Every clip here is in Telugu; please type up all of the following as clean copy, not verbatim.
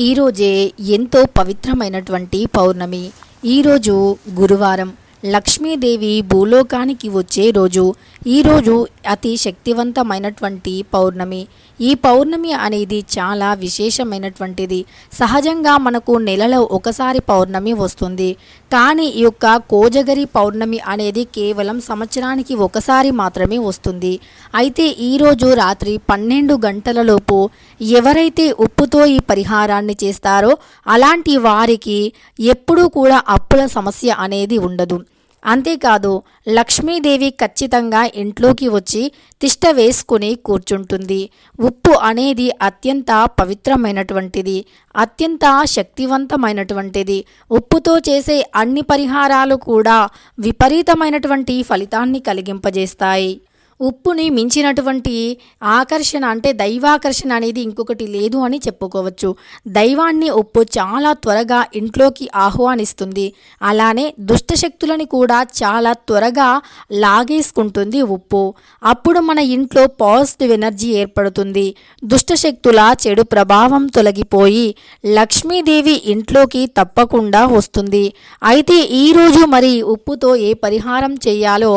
ఈరోజే ఎంతో పవిత్రమైనటువంటి పౌర్ణమి. ఈరోజు గురువారం. లక్ష్మీదేవి భూలోకానికి వచ్చే రోజు. ఈరోజు అతి శక్తివంతమైనటువంటి పౌర్ణమి. ఈ పౌర్ణమి అనేది చాలా విశేషమైనటువంటిది. సహజంగా మనకు నెలలో ఒకసారి పౌర్ణమి వస్తుంది. కానీ ఈ యొక్క కోజగరి పౌర్ణమి అనేది కేవలం సంవత్సరానికి ఒకసారి మాత్రమే వస్తుంది. అయితే ఈరోజు రాత్రి 12 గంటలలోపు ఎవరైతే ఉప్పుతో ఈ పరిహారాన్ని చేస్తారో అలాంటి వారికి ఎప్పుడూ కూడా అప్పుల సమస్య అనేది ఉండదు. అంతేకాదు, లక్ష్మీదేవి ఖచ్చితంగా ఇంట్లోకి వచ్చి తిష్ట వేసుకుని కూర్చుంటుంది. ఉప్పు అనేది అత్యంత పవిత్రమైనటువంటిది, అత్యంత శక్తివంతమైనటువంటిది. ఉప్పుతో చేసే అన్ని పరిహారాలు కూడా విపరీతమైనటువంటి ఫలితాన్ని కలిగింపజేస్తాయి. ఉప్పుని మించినటువంటి ఆకర్షణ అంటే దైవాకర్షణ అనేది ఇంకొకటి లేదు అని చెప్పుకోవచ్చు. దైవాన్ని ఉప్పు చాలా త్వరగా ఇంట్లోకి ఆహ్వానిస్తుంది. అలానే దుష్టశక్తులని కూడా చాలా త్వరగా లాగేసుకుంటుంది ఉప్పు. అప్పుడు మన ఇంట్లో పాజిటివ్ ఎనర్జీ ఏర్పడుతుంది. దుష్టశక్తుల చెడు ప్రభావం తొలగిపోయి లక్ష్మీదేవి ఇంట్లోకి తప్పకుండా వస్తుంది. అయితే ఈరోజు మరి ఉప్పుతో ఏ పరిహారం చేయాలో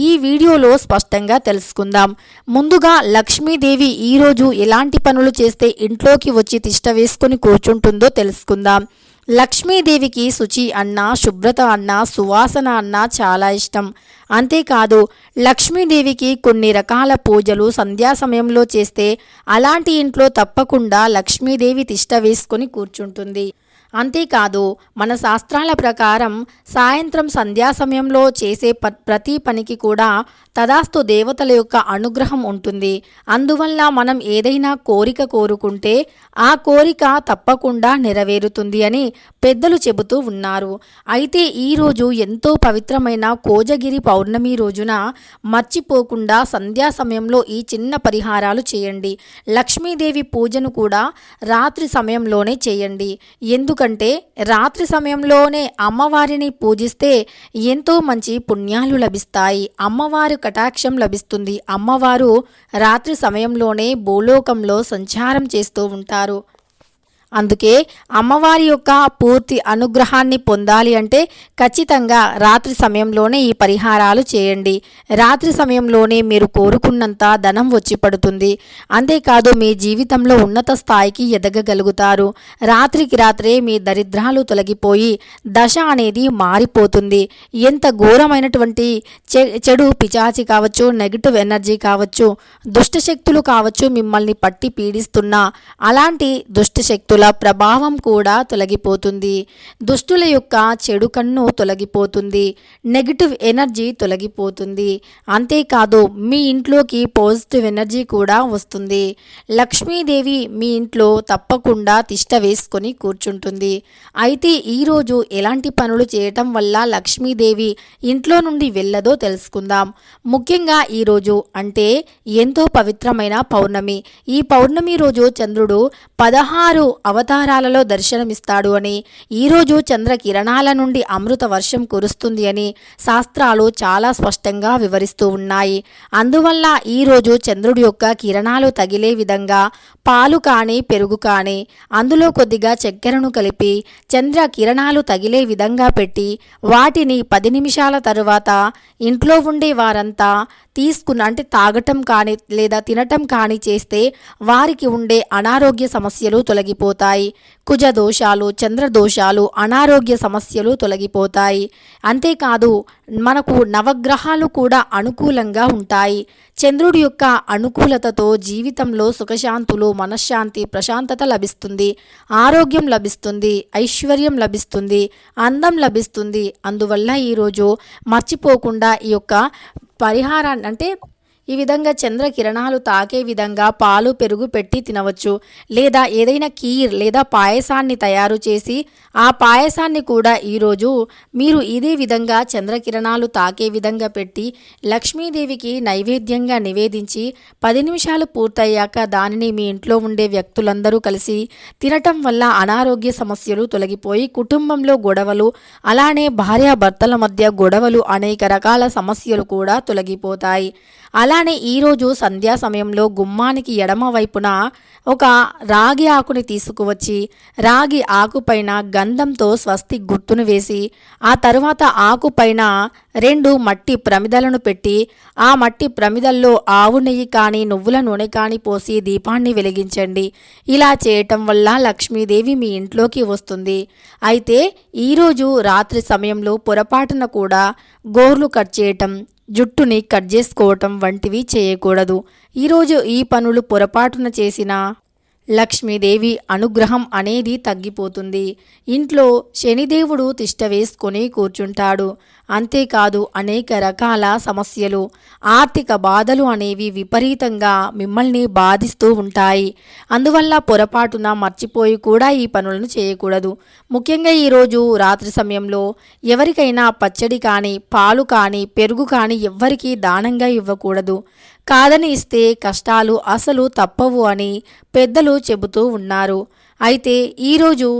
ఈ వీడియోలో స్పష్టంగా తెలుసుకుందాం. ముందుగా లక్ష్మీదేవి ఈరోజు ఎలాంటి పనులు చేస్తే ఇంట్లోకి వచ్చి తిష్ట వేసుకుని కూర్చుంటుందో తెలుసుకుందాం. లక్ష్మీదేవికి శుచి అన్న, శుభ్రత అన్న, సువాసన అన్న చాలా ఇష్టం. అంతేకాదు, లక్ష్మీదేవికి కొన్ని రకాల పూజలు సంధ్యా సమయంలో చేస్తే అలాంటి ఇంట్లో తప్పకుండా లక్ష్మీదేవి తిష్ట వేసుకొని కూర్చుంటుంది. అంతేకాదు, మన శాస్త్రాల ప్రకారం సాయంత్రం సంధ్యా సమయంలో చేసే ప్రతి పనికి కూడా తదాస్తు దేవతల యొక్క అనుగ్రహం ఉంటుంది. అందువల్ల మనం ఏదైనా కోరిక కోరుకుంటే ఆ కోరిక తప్పకుండా నెరవేరుతుంది అని పెద్దలు చెబుతూ ఉన్నారు. అయితే ఈరోజు ఎంతో పవిత్రమైన కోజగిరి పౌర్ణమి రోజున మర్చిపోకుండా సంధ్యా సమయంలో ఈ చిన్న పరిహారాలు చేయండి. లక్ష్మీదేవి పూజను కూడా రాత్రి సమయంలోనే చేయండి. ఎందుకంటే రాత్రి సమయంలోనే అమ్మవారిని పూజిస్తే ఎంతో మంచి పుణ్యాలు లభిస్తాయి. అమ్మవారి కటాక్షం లభిస్తుంది. అమ్మవారు రాత్రి సమయంలోనే భూలోకంలో సంచారం చేస్తూ ఉంటారు. అందుకే అమ్మవారి యొక్క పూర్తి అనుగ్రహాన్ని పొందాలి అంటే ఖచ్చితంగా రాత్రి సమయంలోనే ఈ పరిహారాలు చేయండి. రాత్రి సమయంలోనే మీరు కోరుకున్నంత ధనం వచ్చి పడుతుంది. అంతేకాదు, మీ జీవితంలో ఉన్నత స్థాయికి ఎదగగలుగుతారు. రాత్రికి రాత్రే మీ దరిద్రాలు తొలగిపోయి దశ అనేది మారిపోతుంది. ఎంత ఘోరమైనటువంటి చెడు పిచాచి కావచ్చు, నెగిటివ్ ఎనర్జీ కావచ్చు, దుష్టశక్తులు కావచ్చు మిమ్మల్ని పట్టి పీడిస్తున్నా అలాంటి దుష్టశక్తులు ప్రభావం కూడా తొలగిపోతుంది. దుష్టుల యొక్క చెడు కన్ను తొలగిపోతుంది. నెగిటివ్ ఎనర్జీ తొలగిపోతుంది. అంతేకాదు, మీ ఇంట్లోకి పాజిటివ్ ఎనర్జీ కూడా వస్తుంది. లక్ష్మీదేవి మీ ఇంట్లో తప్పకుండా తిష్ట వేసుకొని కూర్చుంటుంది. అయితే ఈరోజు ఎలాంటి పనులు చేయటం వల్ల లక్ష్మీదేవి ఇంట్లో నుండి వెళ్ళదో తెలుసుకుందాం. ముఖ్యంగా ఈరోజు అంటే ఎంతో పవిత్రమైన పౌర్ణమి. ఈ పౌర్ణమి రోజు చంద్రుడు 16 అవతారాలలో దర్శనమిస్తాడు అని, ఈరోజు చంద్ర కిరణాల నుండి అమృత వర్షం కురుస్తుంది అని శాస్త్రాలు చాలా స్పష్టంగా వివరిస్తూ ఉన్నాయి. అందువల్ల ఈరోజు చంద్రుడి యొక్క కిరణాలు తగిలే విధంగా పాలు కానీ పెరుగు కానీ అందులో కొద్దిగా చక్కెరను కలిపి చంద్ర కిరణాలు తగిలే విధంగా పెట్టి వాటిని 10 నిమిషాల తరువాత ఇంట్లో ఉండే వారంతా అంటే తాగటం కానీ లేదా తినటం కానీ చేస్తే వారికి ఉండే అనారోగ్య సమస్యలు తొలగిపోతాయి. కుజ దోషాలు, చంద్ర దోషాలు, అనారోగ్య సమస్యలు తొలగిపోతాయి. అంతేకాదు, మనకు నవగ్రహాలు కూడా అనుకూలంగా ఉంటాయి. చంద్రుడి యొక్క అనుకూలతతో జీవితంలో సుఖశాంతులు, మనశ్శాంతి, ప్రశాంతత లభిస్తుంది. ఆరోగ్యం లభిస్తుంది, ఐశ్వర్యం లభిస్తుంది, అందం లభిస్తుంది. అందువల్ల ఈరోజు మర్చిపోకుండా ఈ యొక్క పరిహారాన్ని అంటే ఈ విధంగా చంద్ర కిరణాలు తాకే విధంగా పాలు పెరుగు పెట్టి తినవచ్చు. లేదా ఏదైనా కీర్ లేదా పాయసాన్ని తయారు చేసి ఆ పాయసాన్ని కూడా ఈరోజు మీరు ఇదే విధంగా చంద్ర కిరణాలు తాకే విధంగా పెట్టి లక్ష్మీదేవికి నైవేద్యంగా నివేదించి 10 నిమిషాలు పూర్తయ్యాక దానిని మీ ఇంట్లో ఉండే వ్యక్తులందరూ కలిసి తినటం వల్ల అనారోగ్య సమస్యలు తొలగిపోయి కుటుంబంలో గొడవలు, అలానే భార్యాభర్తల మధ్య గొడవలు, అనేక రకాల సమస్యలు కూడా తొలగిపోతాయి. అలానే ఈరోజు సంధ్యా సమయంలో గుమ్మానికి ఎడమ వైపున ఒక రాగి ఆకుని తీసుకువచ్చి రాగి ఆకుపైన గంధంతో స్వస్తి గుర్తును వేసి ఆ తరువాత ఆకుపైన 2 మట్టి ప్రమిదలను పెట్టి ఆ మట్టి ప్రమిదల్లో ఆవు నెయ్యి కానీ నువ్వుల నూనె కానీ పోసి దీపాన్ని వెలిగించండి. ఇలా చేయటం వల్ల లక్ష్మీదేవి మీ ఇంట్లోకి వస్తుంది. అయితే ఈరోజు రాత్రి సమయంలో పొరపాటున కూడా గోర్లు కట్ చేయటం, జుట్టుని కట్ చేసుకోవటం వంటివి చేయకూడదు. ఈరోజు ఈ పనులు పొరపాటున చేసినా లక్ష్మీదేవి అనుగ్రహం అనేది తగ్గిపోతుంది. ఇంట్లో శనిదేవుడు తిష్ట వేసుకొని కూర్చుంటాడు. అంతేకాదు అనేక రకాల సమస్యలు, ఆర్థిక బాధలు అనేవి విపరీతంగా మిమ్మల్ని బాధిస్తూ ఉంటాయి. అందువల్ల పొరపాటున మర్చిపోయి కూడా ఈ పనులను చేయకూడదు. ముఖ్యంగా ఈరోజు రాత్రి సమయంలో ఎవరికైనా పచ్చడి కానీ పాలు కానీ పెరుగు కానీ ఎవ్వరికీ దానంగా ఇవ్వకూడదు. కాదని ఇస్తే కష్టాలు అసలు తప్పవు అని పెద్దలు చెబుతూ ఉన్నారు. అయితే ఈరోజు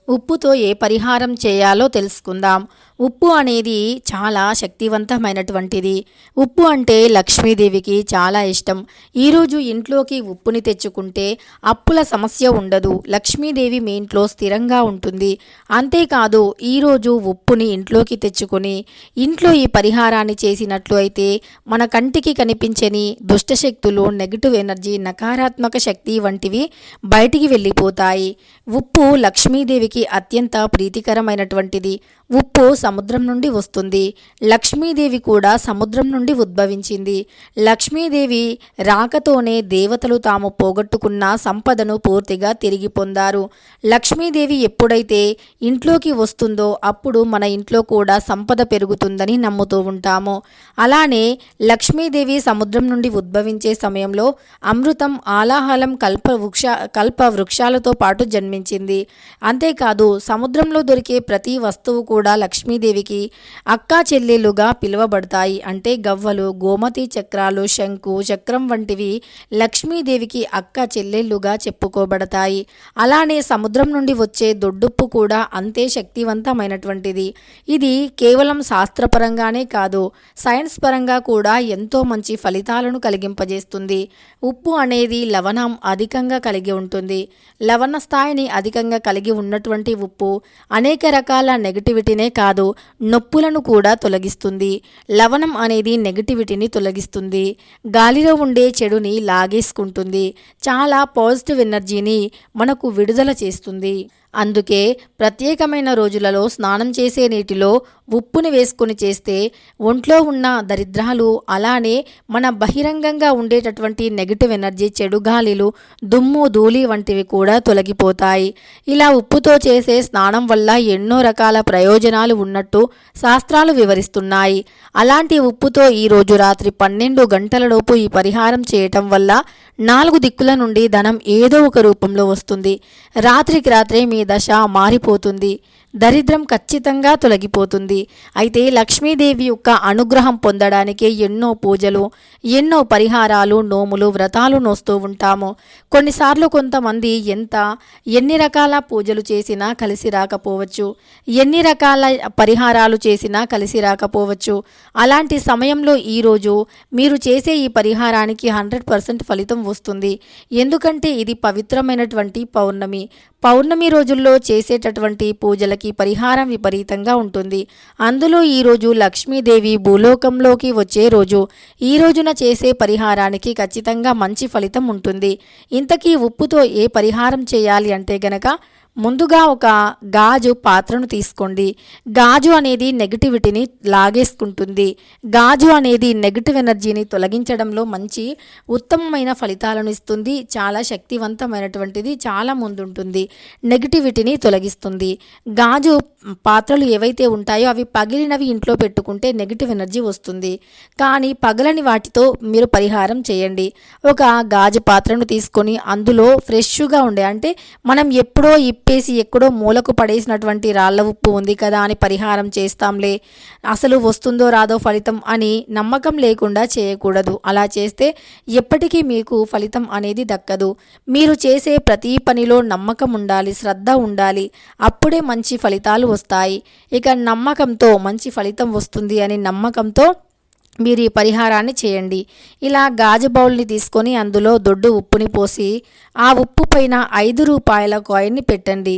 ఉప్పుతో ఏ పరిహారం చేయాలో తెలుసుకుందాం. ఉప్పు అనేది చాలా శక్తివంతమైనటువంటిది. ఉప్పు అంటే లక్ష్మీదేవికి చాలా ఇష్టం. ఈరోజు ఇంట్లోకి ఉప్పుని తెచ్చుకుంటే అప్పుల సమస్య ఉండదు. లక్ష్మీదేవి మీ ఇంట్లో స్థిరంగా ఉంటుంది. అంతేకాదు ఈరోజు ఉప్పుని ఇంట్లోకి తెచ్చుకొని ఇంట్లో ఈ పరిహారాన్ని చేసినట్లు అయితే మన కంటికి కనిపించని దుష్టశక్తులు, నెగిటివ్ ఎనర్జీ, నకారాత్మక శక్తి వంటివి బయటికి వెళ్ళిపోతాయి. ఉప్పు లక్ష్మీదేవికి అత్యంత ప్రీతికరమైనటువంటిది. ఉప్పు సముద్రం నుండి వస్తుంది. లక్ష్మీదేవి కూడా సముద్రం నుండి ఉద్భవించింది. లక్ష్మీదేవి రాకతోనే దేవతలు తాము పోగొట్టుకున్న సంపదను పూర్తిగా తిరిగి పొందారు. లక్ష్మీదేవి ఎప్పుడైతే ఇంట్లోకి వస్తుందో అప్పుడు మన ఇంట్లో కూడా సంపద పెరుగుతుందని నమ్ముతూ ఉంటాము. అలానే లక్ష్మీదేవి సముద్రం నుండి ఉద్భవించే సమయంలో అమృతం, ఆలాహలం, కల్ప వృక్షాలతో పాటు జన్మించింది. అంతేకాదు సముద్రంలో దొరికే ప్రతి వస్తువు కూడా లక్ష్మీదేవికి అక్కా చెల్లెలుగా పిలువబడతాయి. అంటే గవ్వలు, గోమతి చక్రాలు, శంకు చక్రం వంటివి లక్ష్మీదేవికి అక్క చెల్లెళ్ళుగా చెప్పుకోబడతాయి. అలానే సముద్రం నుండి వచ్చే దొడ్డుప్పు కూడా అంతే శక్తివంతమైనటువంటిది. ఇది కేవలం శాస్త్రపరంగానే కాదు, సైన్స్ పరంగా కూడా ఎంతో మంచి ఫలితాలను కలిగింపజేస్తుంది. ఉప్పు అనేది లవణం అధికంగా కలిగి ఉంటుంది. లవణ స్థాయిని అధికంగా కలిగి ఉన్నటువంటి ఉప్పు అనేక రకాల నెగటివిటీనే కాదు, నొప్పులను కూడా తొలగిస్తుంది. లవణం అనేది నెగటివిటీని తొలగిస్తుంది. గాలిలో ఉండే చెడుని లాగేసుకుంటుంది. చాలా పాజిటివ్ ఎనర్జీని మనకు విడుదల చేస్తుంది. అందుకే ప్రత్యేకమైన రోజులలో స్నానం చేసే నీటిలో ఉప్పుని వేసుకొని చేస్తే ఒంట్లో ఉన్న దరిద్రాలు, అలానే మన బహిరంగంగా ఉండేటటువంటి నెగిటివ్ ఎనర్జీ, చెడు గాలిలు, దుమ్ము ధూళి వంటివి కూడా తొలగిపోతాయి. ఇలా ఉప్పుతో చేసే స్నానం వల్ల ఎన్నో రకాల ప్రయోజనాలు ఉన్నట్టు శాస్త్రాలు వివరిస్తున్నాయి. అలాంటి ఉప్పుతో ఈరోజు రాత్రి 12 గంటలలోపు ఈ పరిహారం చేయటం వల్ల 4 దిక్కుల నుండి ధనం ఏదో ఒక రూపంలో వస్తుంది. రాత్రికి రాత్రే మీ దశ మారిపోతుంది. దరిద్రం ఖచ్చితంగా తొలగిపోతుంది. అయితే లక్ష్మీదేవి యొక్క అనుగ్రహం పొందడానికి ఎన్నో పూజలు, ఎన్నో పరిహారాలు, నోములు, వ్రతాలు నోస్తూ ఉంటాము. కొన్నిసార్లు కొంతమంది ఎన్ని రకాల పూజలు చేసినా కలిసి రాకపోవచ్చు, ఎన్ని రకాల పరిహారాలు చేసినా కలిసి రాకపోవచ్చు. అలాంటి సమయంలో ఈరోజు మీరు చేసే ఈ పరిహారానికి 100% ఫలితం వస్తుంది. ఎందుకంటే ఇది పవిత్రమైనటువంటి పౌర్ణమి. పౌర్ణమి రోజుల్లో చేసేటటువంటి పూజలకి పరిహారం విపరీతంగా ఉంటుంది. అందులో ఈరోజు లక్ష్మీదేవి భూలోకంలోకి వచ్చే రోజు. ఈ రోజున చేసే పరిహారానికి ఖచ్చితంగా మంచి ఫలితం ఉంటుంది. ఇంతకీ ఉప్పుతో ఏ పరిహారం చేయాలి అంటే గనక ముందుగా ఒక గాజు పాత్రను తీసుకోండి. గాజు అనేది నెగిటివిటీని లాగేసుకుంటుంది. గాజు అనేది నెగిటివ్ ఎనర్జీని తొలగించడంలో మంచి ఉత్తమమైన ఫలితాలను ఇస్తుంది. చాలా శక్తివంతమైనటువంటిది, చాలా ముందుంటుంది, నెగిటివిటీని తొలగిస్తుంది. గాజు పాత్రలు ఏవైతే ఉంటాయో అవి పగిలినవి ఇంట్లో పెట్టుకుంటే నెగిటివ్ ఎనర్జీ వస్తుంది. కానీ పగలని వాటితో మీరు పరిహారం చేయండి. ఒక గాజు పాత్రను తీసుకొని అందులో ఫ్రెష్గా ఉండే, అంటే మనం ఎప్పుడో ఇప్పేసి ఎక్కడో మూలకు పడేసినటువంటి రాళ్ళ ఉప్పు ఉంది కదా అని పరిహారం చేస్తాంలే, అసలు వస్తుందో రాదో ఫలితం అని నమ్మకం లేకుండా చేయకూడదు. అలా చేస్తే ఎప్పటికీ మీకు ఫలితం అనేది దక్కదు. మీరు చేసే ప్రతి పనిలో నమ్మకం ఉండాలి, శ్రద్ధ ఉండాలి. అప్పుడే మంచి ఫలితాలు వస్తాయి. ఇక నమ్మకంతో మంచి ఫలితం వస్తుంది అని నమ్మకంతో మీరు ఈ పరిహారాన్ని చేయండి. ఇలా గాజు బౌల్ని తీసుకొని అందులో దొడ్డు ఉప్పుని పోసి ఆ ఉప్పు పైన 5 రూపాయల కాయిన్ని పెట్టండి.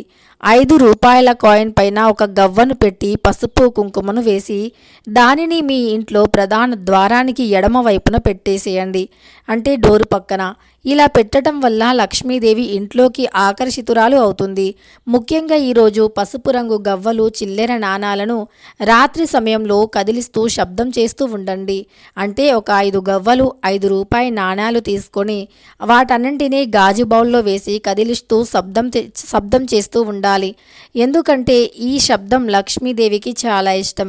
5 రూపాయల కాయిన్ పైన ఒక గవ్వను పెట్టి పసుపు కుంకుమను వేసి దానిని మీ ఇంట్లో ప్రధాన ద్వారానికి ఎడమ వైపున పెట్టేసేయండి, అంటే డోరు పక్కన. ఇలా పెట్టడం వల్ల లక్ష్మీదేవి ఇంట్లోకి ఆకర్షితురాలు అవుతుంది. ముఖ్యంగా ఈరోజు పసుపు రంగు గవ్వలు, చిల్లెర నాణాలను రాత్రి సమయంలో కదిలిస్తూ శబ్దం చేస్తూ ఉండండి. అంటే ఒక 5 గవ్వలు, 5 రూపాయి నాణాలు తీసుకొని వాటన్నింటినీ గాజు బౌల్లో వేసి కదిలిస్తూ శబ్దం చేస్తూ ఉండాలి. ఎందుకంటే ఈ శబ్దం లక్ష్మీదేవికి చాలా ఇష్టం.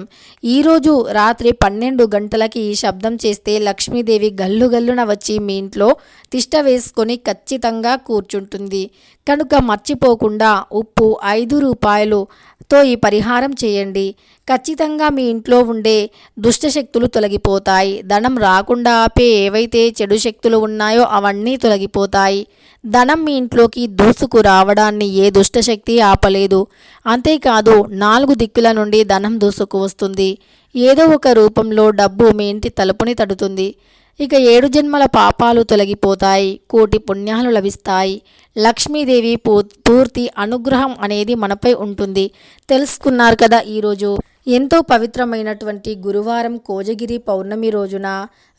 ఈరోజు రాత్రి 12 గంటలకి ఈ శబ్దం చేస్తే లక్ష్మీదేవి గల్లు గల్లున వచ్చి మీ ఇంట్లో తిష్ట వేసుకొని ఖచ్చితంగా కూర్చుంటుంది. కనుక మర్చిపోకుండా ఉప్పు 5 రూపాయలుతో ఈ పరిహారం చేయండి. ఖచ్చితంగా మీ ఇంట్లో ఉండే దుష్టశక్తులు తొలగిపోతాయి. ధనం రాకుండా ఆపే ఏవైతే చెడు శక్తులు ఉన్నాయో అవన్నీ తొలగిపోతాయి. ధనం మీ ఇంట్లోకి దూసుకు రావడాన్ని ఏ దుష్టశక్తి ఆపలేదు. అంతేకాదు 4 దిక్కుల నుండి ధనం దూసుకు వస్తుంది. ఏదో ఒక రూపంలో డబ్బు మీ ఇంటి తలుపుని తడుతుంది. ఇక 7 జన్మల పాపాలు తొలగిపోతాయి. కోటి పుణ్యాలు లభిస్తాయి. లక్ష్మీదేవి పూర్తి అనుగ్రహం అనేది మనపై ఉంటుంది. తెలుసుకున్నారు కదా. ఈరోజు ఎంతో పవిత్రమైనటువంటి గురువారం కోజగిరి పౌర్ణమి రోజున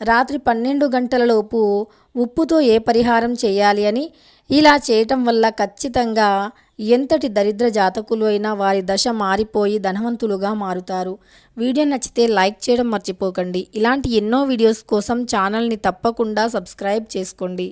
రాత్రి 12 గంటలలోపు ఉప్పుతో ఏ పరిహారం చేయాలి అని. ఇలా చేయటం వల్ల ఖచ్చితంగా ఎంతటి దరిద్ర జాతకులు అయినా వారి దశ మారిపోయి ధనవంతులుగా మారుతారు. వీడియో నచ్చితే లైక్ చేయడం మర్చిపోకండి. ఇలాంటి ఎన్నో వీడియోస్ కోసం ఛానల్ని తప్పకుండా సబ్స్క్రైబ్ చేసుకోండి.